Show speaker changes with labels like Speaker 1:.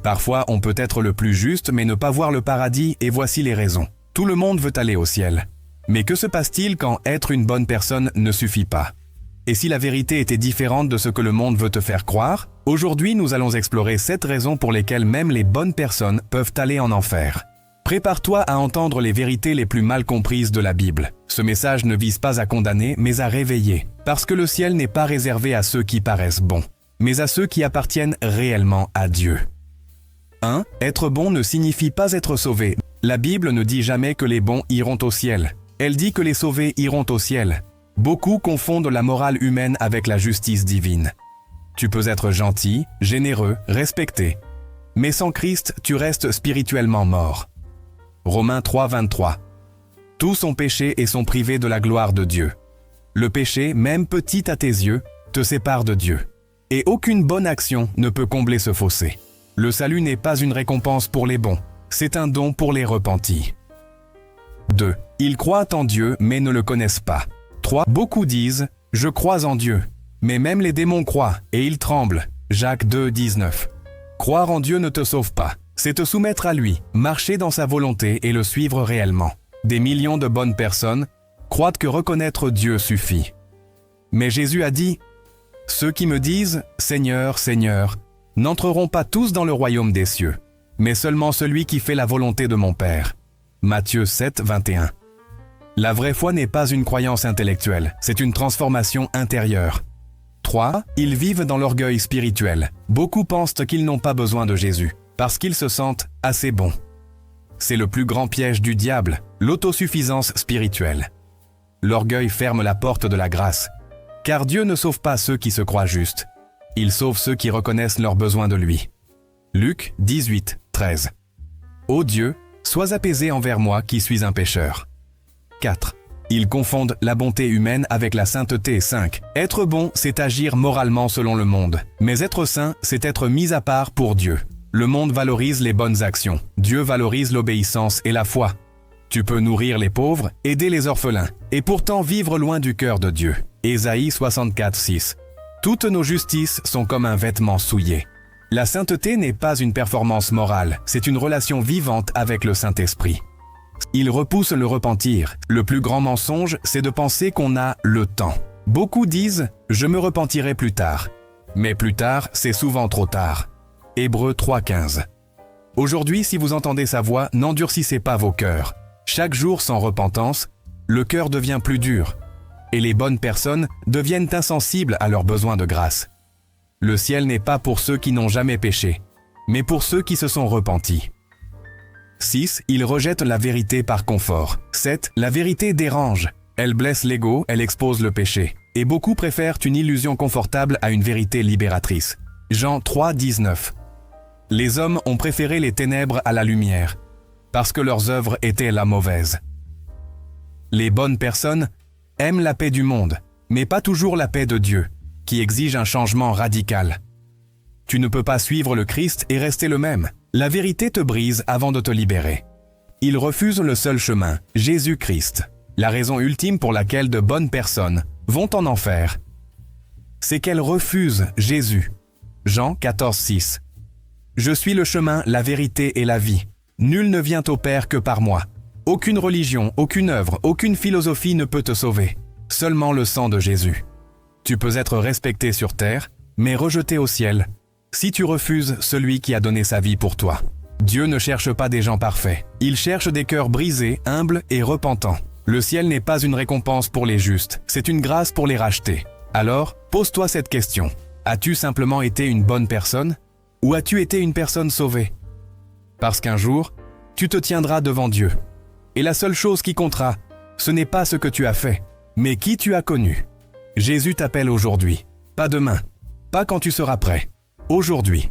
Speaker 1: Parfois, on peut être le plus juste mais ne pas voir le paradis, et voici les raisons. Tout le monde veut aller au ciel. Mais que se passe-t-il quand être une bonne personne ne suffit pas? Et si la vérité était différente de ce que le monde veut te faire croire? Aujourd'hui, nous allons explorer 7 raisons pour lesquelles même les bonnes personnes peuvent aller en enfer. Prépare-toi à entendre les vérités les plus mal comprises de la Bible. Ce message ne vise pas à condamner, mais à réveiller. Parce que le ciel n'est pas réservé à ceux qui paraissent bons, mais à ceux qui appartiennent réellement à Dieu. 1. Être bon ne signifie pas être sauvé. La Bible ne dit jamais que les bons iront au ciel. Elle dit que les sauvés iront au ciel. Beaucoup confondent la morale humaine avec la justice divine. Tu peux être gentil, généreux, respecté. Mais sans Christ, tu restes spirituellement mort. Romains 3, 23. Tous ont péché et sont privés de la gloire de Dieu. Le péché, même petit à tes yeux, te sépare de Dieu. Et aucune bonne action ne peut combler ce fossé. Le salut n'est pas une récompense pour les bons, c'est un don pour les repentis. 2. Ils croient en Dieu mais ne le connaissent pas. 3. Beaucoup disent « Je crois en Dieu », mais même les démons croient et ils tremblent. Jacques 2, 19. Croire en Dieu ne te sauve pas, c'est te soumettre à lui, marcher dans sa volonté et le suivre réellement. Des millions de bonnes personnes croient que reconnaître Dieu suffit. Mais Jésus a dit « Ceux qui me disent « Seigneur, Seigneur », n'entreront pas tous dans le royaume des cieux, mais seulement celui qui fait la volonté de mon Père. » Matthieu 7, 21. La vraie foi n'est pas une croyance intellectuelle, c'est une transformation intérieure. 3. Ils vivent dans l'orgueil spirituel. Beaucoup pensent qu'ils n'ont pas besoin de Jésus, parce qu'ils se sentent assez bons. C'est le plus grand piège du diable, l'autosuffisance spirituelle. L'orgueil ferme la porte de la grâce, car Dieu ne sauve pas ceux qui se croient justes. Il sauve ceux qui reconnaissent leurs besoins de lui. Luc 18, 13. Ô Dieu, sois apaisé envers moi qui suis un pécheur. 4. Ils confondent la bonté humaine avec la sainteté. 5. Être bon, c'est agir moralement selon le monde. Mais être saint, c'est être mis à part pour Dieu. Le monde valorise les bonnes actions. Dieu valorise l'obéissance et la foi. Tu peux nourrir les pauvres, aider les orphelins, et pourtant vivre loin du cœur de Dieu. Ésaïe 64, 6. Toutes nos justices sont comme un vêtement souillé. La sainteté n'est pas une performance morale, c'est une relation vivante avec le Saint-Esprit. Il repousse le repentir. Le plus grand mensonge, c'est de penser qu'on a le temps. Beaucoup disent « je me repentirai plus tard ». Mais plus tard, c'est souvent trop tard. Hébreux 3, 15. Aujourd'hui, si vous entendez sa voix, n'endurcissez pas vos cœurs. Chaque jour sans repentance, le cœur devient plus dur. Et les bonnes personnes deviennent insensibles à leurs besoins de grâce. Le ciel n'est pas pour ceux qui n'ont jamais péché, mais pour ceux qui se sont repentis. 6. Ils rejettent la vérité par confort. 7. La vérité dérange. Elle blesse l'ego, elle expose le péché. Et beaucoup préfèrent une illusion confortable à une vérité libératrice. Jean 3, 19. Les hommes ont préféré les ténèbres à la lumière, parce que leurs œuvres étaient la mauvaise. Les bonnes personnes aiment la paix du monde, mais pas toujours la paix de Dieu, qui exige un changement radical. Tu ne peux pas suivre le Christ et rester le même. La vérité te brise avant de te libérer. Ils refusent le seul chemin, Jésus-Christ. La raison ultime pour laquelle de bonnes personnes vont en enfer, c'est qu'elles refusent Jésus. Jean 14, 6. Je suis le chemin, la vérité et la vie. Nul ne vient au Père que par moi. Aucune religion, aucune œuvre, aucune philosophie ne peut te sauver. Seulement le sang de Jésus. Tu peux être respecté sur terre, mais rejeté au ciel, si tu refuses celui qui a donné sa vie pour toi. Dieu ne cherche pas des gens parfaits. Il cherche des cœurs brisés, humbles et repentants. Le ciel n'est pas une récompense pour les justes, c'est une grâce pour les rachetés. Alors, pose-toi cette question. As-tu simplement été une bonne personne? Ou as-tu été une personne sauvée? Parce qu'un jour, tu te tiendras devant Dieu. Et la seule chose qui comptera, ce n'est pas ce que tu as fait, mais qui tu as connu. Jésus t'appelle aujourd'hui, pas demain, pas quand tu seras prêt. Aujourd'hui.